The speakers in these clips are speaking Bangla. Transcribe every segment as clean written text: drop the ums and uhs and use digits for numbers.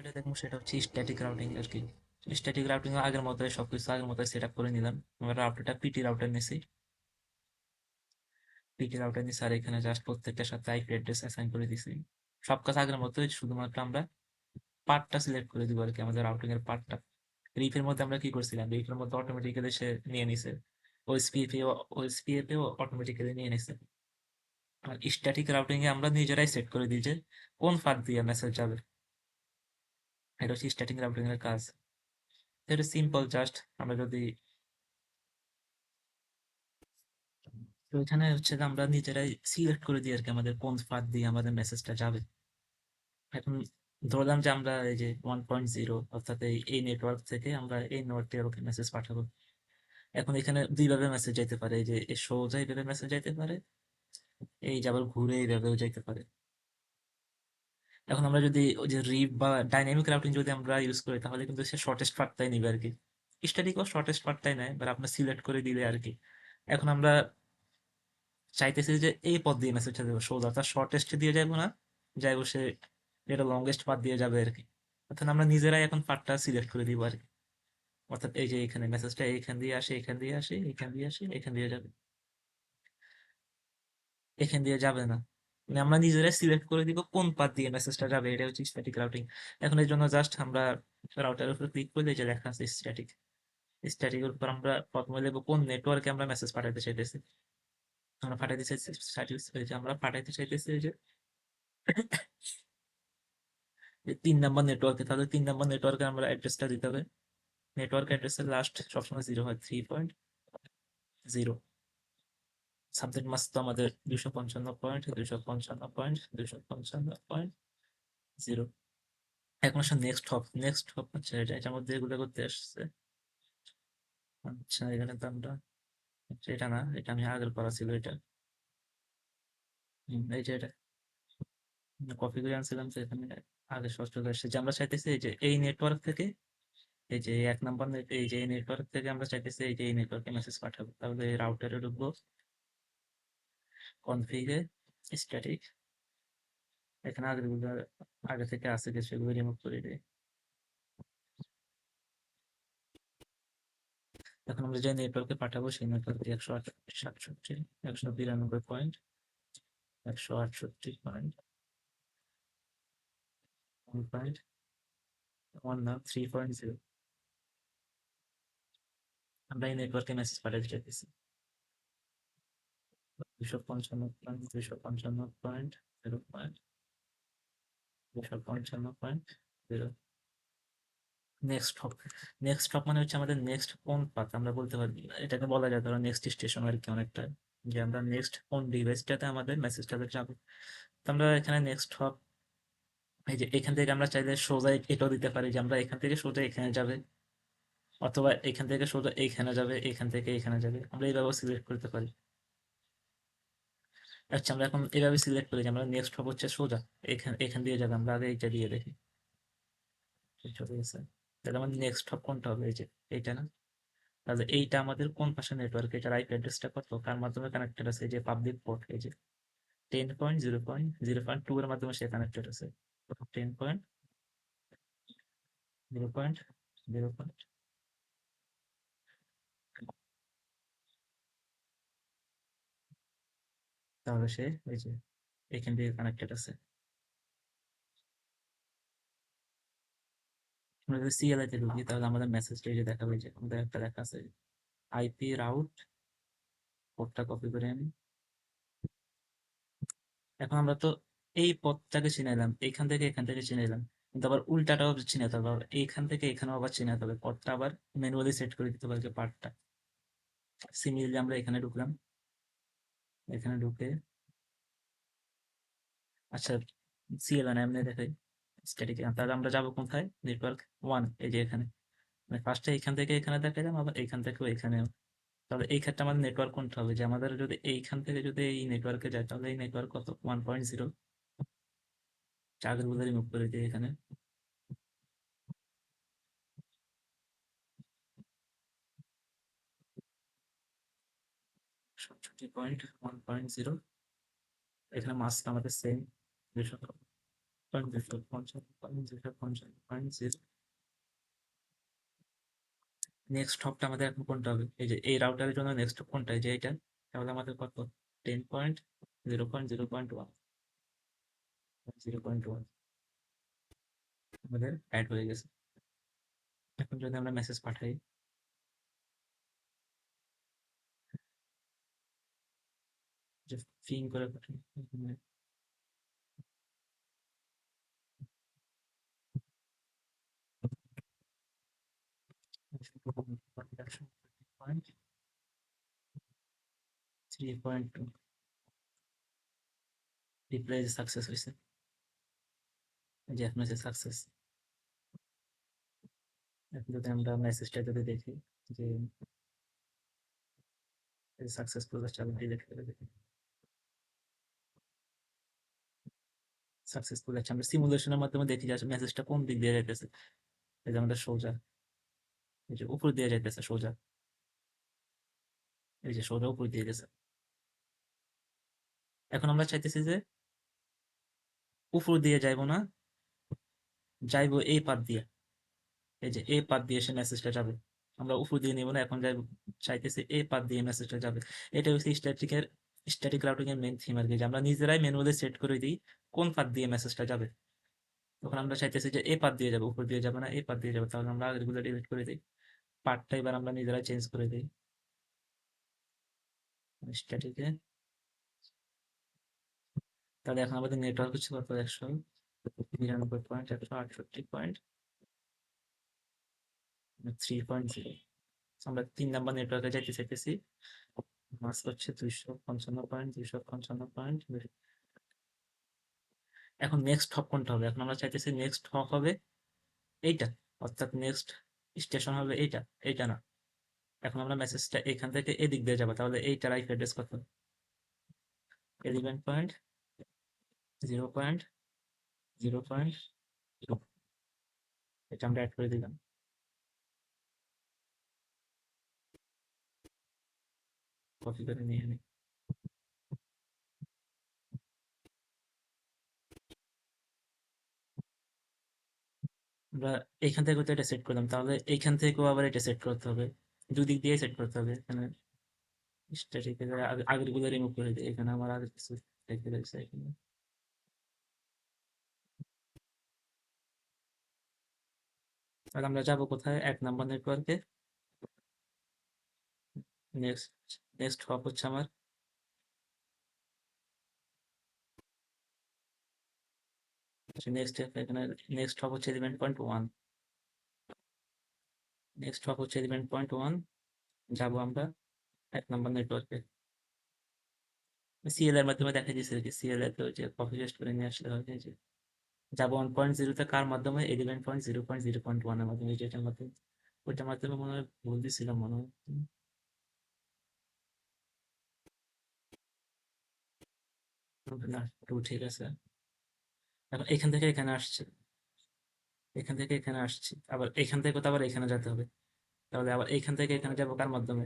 যেটা দেখবো সেটা হচ্ছে স্ট্যাটিক রাউটিং আর কি। স্ট্যাটিক রাউটিং আগের মতোই সবকিছু আগের মতোই সেট আপ করে নিলাম। আমরা রাউটারটা পিটি রাউটার নিছি। পিটি রাউটার নিছি আর এখানে জাস্ট প্রত্যেকটার সাথে আইপি অ্যাড্রেস অ্যাসাইন করে দিছি। সব কাজ আগের মতোই, শুধুমাত্র আমরা পার্টটা সিলেক্ট করে দিব আর কি, আমাদের রাউটিং এর পার্টটা। রিফের মধ্যে আমরা কি করছিলাম, রিফের মধ্যে অটোমেটিক্যালি সে নিয়ে নিছে। ওএসপিএফ অটোমেটিক্যালি নিয়ে নিছে। আর স্ট্যাটিক রাউটিং এ আমরা নিজেরাই সেট করে দিই যে কোন পাথ দিয়ে মেসেজ যাবে। এটা হচ্ছে স্ট্যাটিক রাউটিং এর কাজ। এটা সিম্পল, জাস্ট আমরা যদি তো এখানে হচ্ছে যে আমরা নিজেরাই সিলেক্ট করে দিই আর কি আমাদের কোন পাথ দিয়ে আমাদের মেসেজটা যাবে। এখন ধরলাম যে আমরা এই যে 1.0 অর্থাৎ এই নেটওয়ার্ক থেকে আমরা এই নেটওয়ার্কে মেসেজ পাঠাবো। এখন এখানে দুইভাবে মেসেজ যাইতে পারে, এই যে সোজা এইভাবে মেসেজ যাইতে পারে, এই যে আবার ঘুরে এইভাবেও যাইতে পারে। এখন আমরা যদি ওই যে রিপ বা ডাইনামিক রাউটিং যদি আমরা ইউজ করি তাহলে কিন্তু সে শর্টেস্ট পাথটাই নিবে আর কি। স্ট্যাটিকও শর্টেস্ট পাথটাই নেয়, বাট আপনার সিলেক্ট করে দিলে আর কি। এখন আমরা চাইতেছি যে এই পথ দিয়ে মেসেজটা দেবো সোজা, তার শর্টেস্ট দিয়ে যাবো না, যাইবো সে যেটা লংগেস্ট পাথ দিয়ে যাবে আর কি। অর্থাৎ আমরা নিজেরাই এখন পাথটা সিলেক্ট করে দিব আর কি। অর্থাৎ এই যে এখানে মেসেজটা এইখান দিয়ে আসে, এখান দিয়ে আসে, এখান দিয়ে আসে, এখান দিয়ে যাবে, এখান দিয়ে যাবে না। মানে আমরা নিজেরাই সিলেক্ট করে দিব কোন পাথ দিয়ে মেসেজটা যাবে, এটা হচ্ছে স্ট্যাটিক রাউটিং। এখন এর জন্য জাস্ট আমরা রাউটারের উপর ক্লিক করলে যে লেখা আছে স্ট্যাটিক, স্ট্যাটিকের উপর আমরা প্রথমে লিখবো কোন নেটওয়ার্কে আমরা মেসেজ পাঠাতে চাইতেছি। আমরা পাঠাইতে চাইছি আমরা পাঠাইতে চাইতেছি এই যে 3 নাম্বার নেটওয়ার্কে, তাহলে 3 নাম্বার নেটওয়ার্কে আমরা অ্যাড্রেসটা দিতে হবে। নেটওয়ার্ক অ্যাড্রেসের লাস্ট সবসময় 0 হয়, 3.0। সাবজেক্ট মাস্ক তো আমাদের 255.255.255.0। এখন আসলে নেক্সট হপ হচ্ছে এটার মধ্যে এগুলো করতে আসছে। আচ্ছা এখানে তো আমরা, আচ্ছা, এটা না, এটা আমি আগের করা ছিল এটা। এই যে এটা কপি করে আনছিলাম, তো এখানে আগে ষষ্ঠ আসছে যে আমরা চাইতেছি এই যে এই নেটওয়ার্ক থেকে, এই যে 1 নাম্বার এই যে এই নেটওয়ার্ক থেকে আমরা চাইতেছি এই যে এই নেটওয়ার্কে মেসেজ পাঠাবো। তাহলে রাউটারে ঢুকবো, কনফিগে, স্ট্যাটিক, এখানে আগেরগুলো আগে থেকে আছে কিছু, সেগুলো রিমুভ করে দিই। এখন আমরা যে নেটওয়ার্কে পাঠাবো সেই নেটওয়ার্কটি 168, 192.168.1.1 না 3.0। আমরা এই নেটওয়ার্কে মেসেজ পাঠাতে চাইতেছি 255.255.0.255.0। নেক্সট হপ, নেক্সট হপ মানে হচ্ছে আমাদের নেক্সট কোন পাথ আমরা বলতে পারি, এটাকে বলা যায় ধরো নেক্সট স্টেশন আর কি অনেকটা, যে আমরা নেক্সট কোন ডিভাইসটাতে আমাদের মেসেজটাতে যাবে। তো আমরা এখানে নেক্সট হপ, এই যে এখান থেকে আমরা চাইলে সোজা এটাও দিতে পারি যে আমরা এখান থেকে সোজা এখানে যাবে, অথবা এখান থেকে সোজা এইখানে যাবে, এখান থেকে এখানে যাবে, আমরা এইভাবে সিলেক্ট করতে পারি। আচ্ছা আমরা এখন এভাবে সিলেক্ট করি যে আমরা নেক্সট হব হচ্ছে সোজা এখান এখান দিয়ে যাবে, আমরা আগে এইটা দিয়ে দেখি। চলে গেছে। তাহলে আমাদের নেক্সট হব কোনটা হবে, এই যে এইটা না? তাহলে এইটা আমাদের কোন পাশে নেটওয়ার্ক, এটার আইপি অ্যাড্রেসটা কত, কার মাধ্যমে কানেক্টেড আছে, এই যে পাবলিক পোর্ট, এই যে 10.0.0.2 এর মাধ্যমে সে কানেক্টেড আছে। 10.0.0.0, তাহলে সে এই যে এখান থেকে কানেক্টেড আছে। আমরা যদি সিএলআই তে ঢুকি তাহলে আমাদের মেসেজটা এই যে দেখাবে, যে আমাদের একটা লেখা আছে আইপি রাউট, পোর্টটা কপি করে আনি। এখন আমরা তো এই পথটাকে চিনাইলাম, এখান থেকে চিনাইলাম, কিন্তু আবার উল্টাটাও চিনাতে হবে, আবার এইখান থেকে এখানেও আবার চিনাতে হবে, পথটা আবার ম্যানুয়ালি সেট করে দিতে হবে পার্টটা। সিমিলারলি আমরা এখানে ঢুকলাম, এখানে ঢুকে, আচ্ছা সিএলএন এমনি দেখাই স্ট্যাটিক, তাহলে আমরা যাবো কোথায়, নেটওয়ার্ক 1, এই যে এখানে, মানে ফার্স্টে এখান থেকে এখানে দেখাইলাম, আবার এইখান থেকেও এখানেও। তাহলে এই ক্ষেত্রে আমাদের নেটওয়ার্ক কোনটা হবে, যে আমাদের যদি এইখান থেকে যদি এই নেটওয়ার্কে যায় তাহলে এই নেটওয়ার্ক কত, 1.0। আগের গুলো রিমুভ করে দিই এখানে, 67.1.0। এখানে মাস্ক আমাদের সেম 200। 255.0.0.0.0। নেক্সট হপটা আমাদের এখন কোনটা হবে? এই যে এই রাউটারের জন্য নেক্সট হপ কোনটা? এই যে এটা। তাহলে আমাদের কত? 10.0.0.1 0.1 আমাদের অ্যাড হয়ে গেছে। এখন যদি আমরা মেসেজ পাঠাই, যে ফিং করে পাঠাই, পয়েন্ট 3.2 রিপ্লাই সাকসেস হয়েছে। যে মেসেজ সাকসেস। এখন যদি আমরা মেসেজটা যদি দেখি যে সাকসেসফুল, চালু ডিলিট করে দেখি সাকসেসফুল আছে। আমরা সিমুলেশনের মাধ্যমে দেখি যে মেসেজটা কোন দিক দিয়ে যাইতেছে। এই যে আমাদের সোজা, এই যে উপর দিয়ে যাইতেছে সোজা, এই যে সোজা উপর দিয়ে গেছে। এখন আমরা চাইতেছি যে উপর দিয়ে যাইবো না, যাইবো এই পাত দিয়ে। এই যে এই পাত দিয়ে সে মেসেজটা যাবে। আমরা উপর দিয়ে নিব না, এখন যাইবো, চাইতেছি এই পাত দিয়ে মেসেজটা যাবে। এটা হচ্ছে স্ট্যাটিক রাউটিং এর মেইন থিম আর কি, যে আমরা নিজেরাই ম্যানুয়ালি সেট করে দিই কোন পাত দিয়ে মেসেজটা যাবে। তখন আমরা চাইতেছি যে এই পাত দিয়ে যাবে, উপর দিয়ে যাবে না, এই পাত দিয়ে যাবে। তাহলে আমরা আগেরগুলো ডিলিট করে দিই, পার্টটা এবার আমরা নিজেরাই চেঞ্জ করে দিই স্ট্যাটিকে। তাহলে এখন আমাদের নেটওয়ার্ক হচ্ছে কত? 199.168.3.0। আমরা 3 নাম্বার নেটওয়ার্কে যাইতে চাইতেছি। মাস হচ্ছে 255.255. এখন নেক্সট হপ কোনটা হবে? এখন আমরা চাইতেছি নেক্সট হপ হবে এইটা, অর্থাৎ নেক্সট স্টেশন হবে এইটা, এইটা না। এখন আমরা মেসেজটা এখান থেকে এদিক দিয়ে যাবো, তাহলে এইটার আইপি অ্যাড্রেস কত? 11.0.0.0। এটা আমরা অ্যাড করে দিলাম, কপি করে নিয়ে নিই। আমরা এইখান থেকে তো এটা সেট করলাম, তাহলে এইখান থেকেও আবার এটা সেট করতে হবে, দুদিক দিয়ে সেট করতে হবে। এখানে স্ট্যাটিক আগের গুলো রিমুভ করে দিই, এখানে আমার আগের কিছু রেখে রয়েছে এখানে। তাহলে আমরা যাবো কোথায়? 1 নাম্বার নেটওয়ার্কে। নেক্সট নেক্সট হপ হচ্ছে আমার, নেক্সট এখানে নেক্সট হপ হচ্ছে 11.1। নেক্সট হপ হচ্ছে 11.1। যাবো আমরা 1 নাম্বার নেটওয়ার্কে। সিএল এর মাধ্যমে দেখা দিয়েছে যে সিএল এর তো যে কপি পেস্ট করে নিয়ে আসলে হবে। যে যাবো 1.0 কার মাধ্যমে? 11.0.0.1 এর মাধ্যমে, যেটার মাধ্যমে, ওইটার মাধ্যমে মনে হয় ভুল দিছিলাম মনে হয়। না, টু ঠিক আছে। এখন এখান থেকে এখানে আসছে, এখান থেকে এখানে আসছি, আবার এখান থেকে তো আবার এখানে যেতে হবে। তাহলে আবার এইখান থেকে এখানে যাবো কার মাধ্যমে?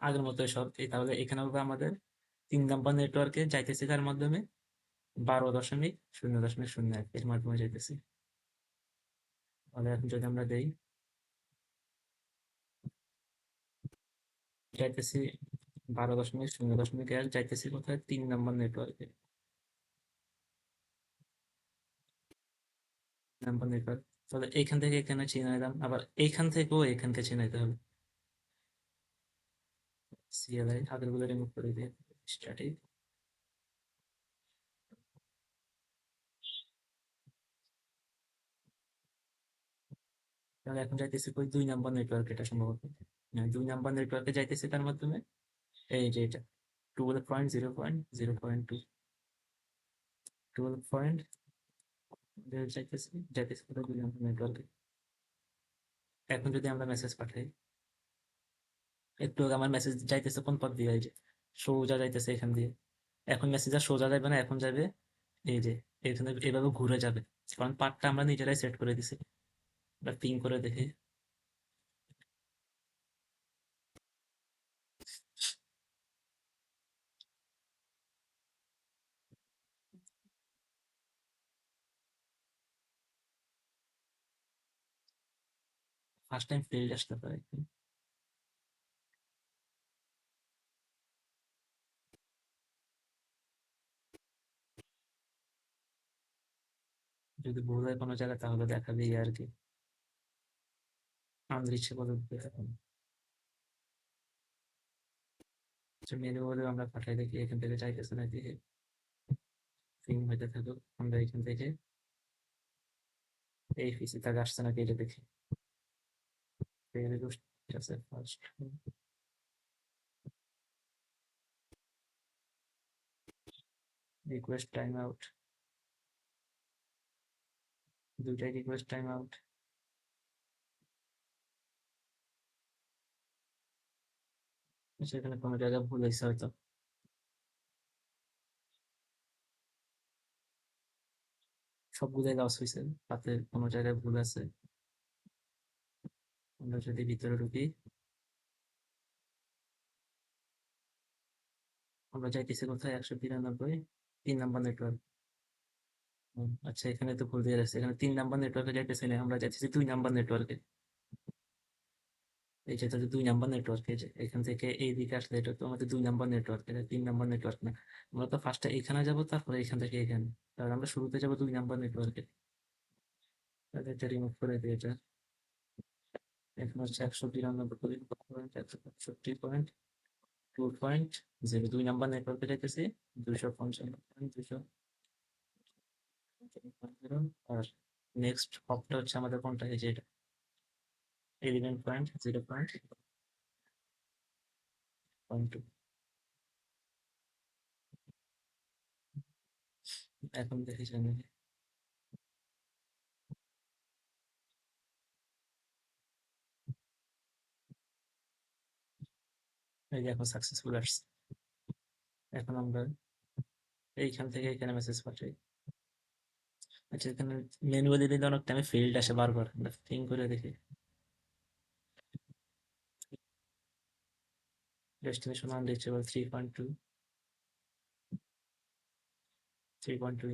আগের মতো সব এই, তাহলে এখানে হবে আমাদের 3 নাম্বার নেটওয়ার্কে যাইতেছি কার মাধ্যমে? 12.0.0.01 এর মাধ্যমে যাইতেছি। তাহলে এখন যদি আমরা দেই, যাইতেছি 12.0.0.1, যাইতেছি কোথায়? 3 নাম্বার নেটওয়ার্কে। নাম্বার নেটওয়ার্ক, তাহলে এইখান থেকে এখানে চিনাইলাম, আবার এইখান থেকেও এখানকে চিনাইতে হবে। সিএলআই আগের গুলো রিমুভ করে দিয়ে স্ট্যাটিক। তাহলে এখন যাইতেছি কই? 2 নাম্বার নেটওয়ার্ক, এটা সম্ভবত। হ্যাঁ, 2 নাম্বার নেটওয়ার্কে যাইতেছি তার মাধ্যমে। এই যে এটা 12.0.0.2, 12. যাইতেছি যাইতেছি কোথায়? 2 নাম্বার নেটওয়ার্কে। এখন যদি আমরা মেসেজ পাঠাই, একটু আগে আমার মেসেজ যাইতেছে কোন পথ দিয়ে? এই যে সোজা যাইতেছে এখান দিয়ে। এখন মেসেজ আর সোজা যাবে না, এখন যাবে এই যে এখানে, এভাবে ঘুরে যাবে, কারণ পাথটা আমরা নিজেরাই সেট করে দিছি। আমরা পিং করে দেখি। ফার্স্ট টাইম ফেইল্ড আসতে পারে। যদি ভুল হয় কোনো জায়গায় তাহলে দেখা দিই আর কি, আমাদের ইচ্ছে করে উঠবে এখন। মেনু বলে আমরা পাঠাই দেখি এখান থেকে চাইতেছে নাকি সিম হইতে থাকুক, আমরা এখান থেকে এই পিসি তাকে আসছে নাকি এটা দেখি। ঠিক আছে, ফার্স্ট রিকোয়েস্ট টাইম আউট, দুইটাই রিকোয়েস্ট টাইম আউট। সেখানে কোনো জায়গায় ভুল হয়েছে হয়তো, সবগুলোই লস হয়েছে, তাতে কোনো জায়গায় ভুল আছে। আমরা যদি ভিতরে ঢুকি, আমরা যাইতেছি কোথায়, 192 3 নাম্বার নেটওয়ার্ক। আচ্ছা এখানে তো ভুল দিয়ে রাখছে, এখানে 3 নাম্বার নেটওয়ার্কে যাইতেছি না, আমরা যাইতেছি 2 নাম্বার নেটওয়ার্কে। এই যেটা হচ্ছে 2 নাম্বার নেটওয়ার্ক, এই যে এখান থেকে এই দিকে আসলে এটা তো আমাদের 2 নাম্বার নেটওয়ার্ক, এটা 3 নাম্বার নেটওয়ার্ক না। আমরা তো ফার্স্টে এখানে যাবো, তারপরে এখান থেকে এখানে, তাহলে আমরা শুরুতে যাবো 2 নাম্বার নেটওয়ার্কে। তাহলে এটা রিমুভ করে দিই এটা। এখন হচ্ছে 192.168.2.0, 2 নাম্বার নেটওয়ার্কে যাইতেছি 255.200। আর নেক্সট হপটা হচ্ছে আমাদের কোনটা, এই যে এটা 11.0.2। এখন দেখি জানি, এই যে এখন সাকসেসফুল আসছে। এখন আমরা এইখান থেকে এখানে মেসেজ পাঠাই। আচ্ছা এখানে ম্যানুয়ালি দিলে অনেক টাইমে ফেইল্ড আসে বারবার, আমরা পিং করে দেখি। ডেস্টিনেশন আনরিচেবল 3.2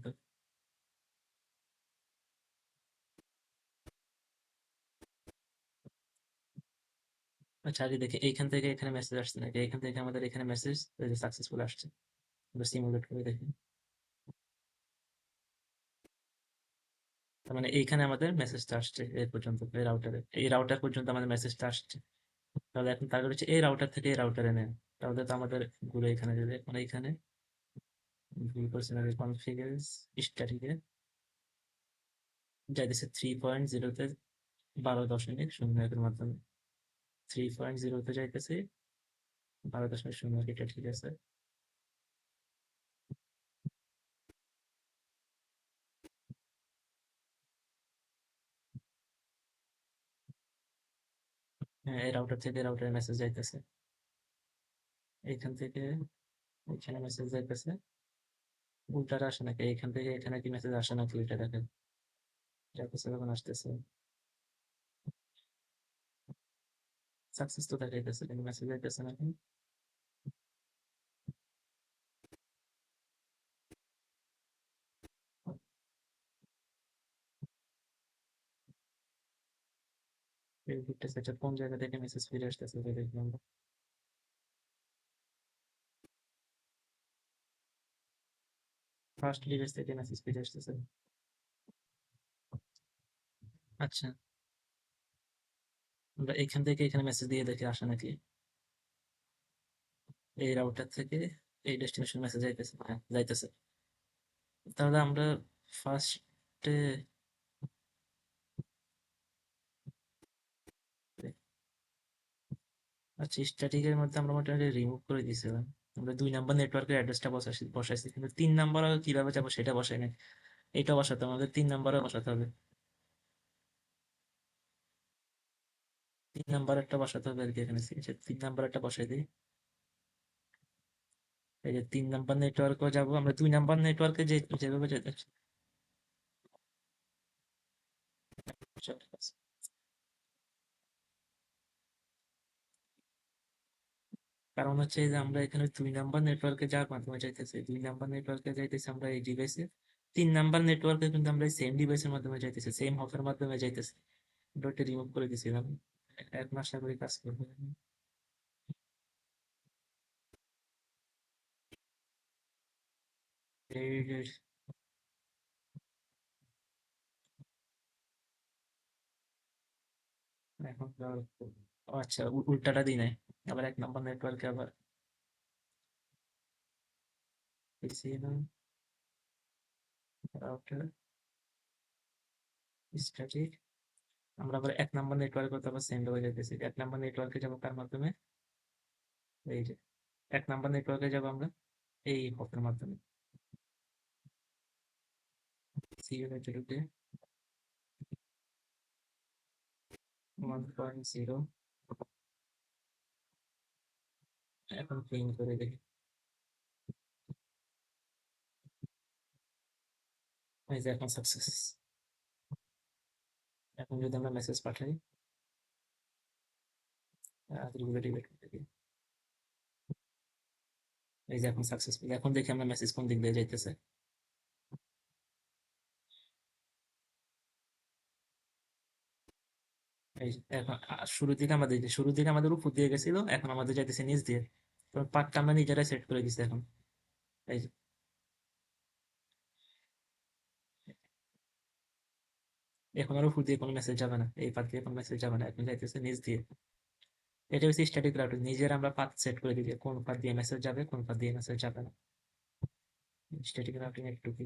তো। আচ্ছা আগে দেখি এইখান থেকে এখানে মেসেজ আসছে নাকি, এইখান থেকে আমাদের এখানে মেসেজ সাকসেসফুল আসছে, আমরা সিমুলেট করে দেখি। তার মানে এইখানে আমাদের মেসেজটা আসছে, এই পর্যন্ত এই রাউটারে, এই রাউটার পর্যন্ত আমাদের মেসেজটা আসছে। তাহলে এখন টার্গেট হচ্ছে এই রাউটার থেকে এই রাউটারে নেয়, তাহলে তো আমাদের ঘুরে এখানে যাবে। এখন এইখানে ভুল করছে না, কনফিগার স্ট্যাটিকে যাইতেছে 3.0-তে 12.0.1 মাধ্যমে, 3.0-তে যাইতেছে 12.0, এটা ঠিক আছে। হ্যাঁ এই রাউটার থেকে রাউটারে মেসেজ যাইতেছে, এইখান থেকে এখানে মেসেজ যাইতেছে। উল্টাটা আসে নাকি, এইখান থেকে এখানে কি মেসেজ আসে নাকি, ওইটা দেখেন যাইতেছে যখন আসতেছে। সাকসেস তো দেখাইতেছে কিন্তু মেসেজ যাইতেছে নাকি। এই দিকটা সেটা কোন জায়গা থেকে মেসেজ ফিরে আসতেছে ওটা দেখলাম। ফার্স্ট ডিভাইস থেকে মেসেজ ফিরে আসতেছে। আচ্ছা আমরা এখান থেকে এখানে মেসেজ দিয়ে দেখি আসে নাকি, এই রাউটার থেকে এই ডেস্টিনেশন মেসেজ যাইতেছে, হ্যাঁ যাইতেছে। তাহলে আমরা ফার্স্টে, আচ্ছা স্ট্যাটিকের মধ্যে আমরা মোটামুটি রিমুভ করে দিয়েছিলাম। আমরা 2 নাম্বার নেটওয়ার্কের অ্যাড্রেসটা বসাইছি, কিন্তু 3 নাম্বার কিভাবে যাবো সেটা বসাই নাই। এটা বসাতে হবে, আমাদের 3 নাম্বারও বসাতে হবে। 3 নাম্বার একটা বসাতে হবে আর কি, এখানে 3 নাম্বার একটা বসাই দিই। এই যে 3 নাম্বার নেটওয়ার্কও যাবো আমরা, 2 নাম্বার নেটওয়ার্কে যে যেভাবে যেতে, কারণ হচ্ছে এই যে আমরা এখানে 2 নাম্বার নেটওয়ার্কে যাওয়ার মাধ্যমে যাইতেছি, 2 নাম্বার নেটওয়ার্কে যাইতেছি আমরা এই ডিভাইসে, 3 নাম্বার নেটওয়ার্কে কিন্তু আমরা সেম ডিভাইসের মাধ্যমে যাইতেছি, সেম হপের মাধ্যমে যাইতেছি। ওটা রিমুভ করে দিছিলাম। এখন আশা করি কাজ করবে। এই- এখন ও আচ্ছা, উল্টাটা দিই নাই। আবার 1 নম্বর নেটওয়ার্কে আবার রিসিভার, রাউটার, স্ট্যাটিক। আমরা আবার 1 নম্বর নেটওয়ার্কে তো আবার সেন্ড হয়ে যাইতেছি। 1 নম্বর নেটওয়ার্কে যাবো কার মাধ্যমে? এই যে 1 নম্বর নেটওয়ার্কে যাবো আমরা এই হপের মাধ্যমে। সিইউ নেটওয়ার্কে 1.0। এখন পিং করে দেখি। এই যে এখন সাকসেস। এখন যদি আমরা মেসেজ পাঠাই, দেখি। এই যে এখন সাকসেসফুল। এখন দেখি আমরা মেসেজ কোন দিক দিয়ে যাইতেছে। এই যে এখন শুরুর দিকে আমাদের উপর দিয়ে গেছিল, এখন আমাদের যাইতেছে নিচ দিয়ে। তো পার্টটা আমরা নিজেরাই সেট করে দিছি এখন। এই যে এখন আর উপর দিয়ে কোনো মেসেজ যাবে না, এই পাত দিয়ে কোনো মেসেজ যাবে না, এখন যাইতেছে নিচ দিয়ে। এটা হচ্ছে স্ট্যাটিক রাউটিং, নিজের আমরা পাথ সেট করে দিই যে কোন পাথ দিয়ে মেসেজ যাবে, কোন পাথ দিয়ে মেসেজ যাবে না। স্ট্যাটিক রাউটিং একটু কি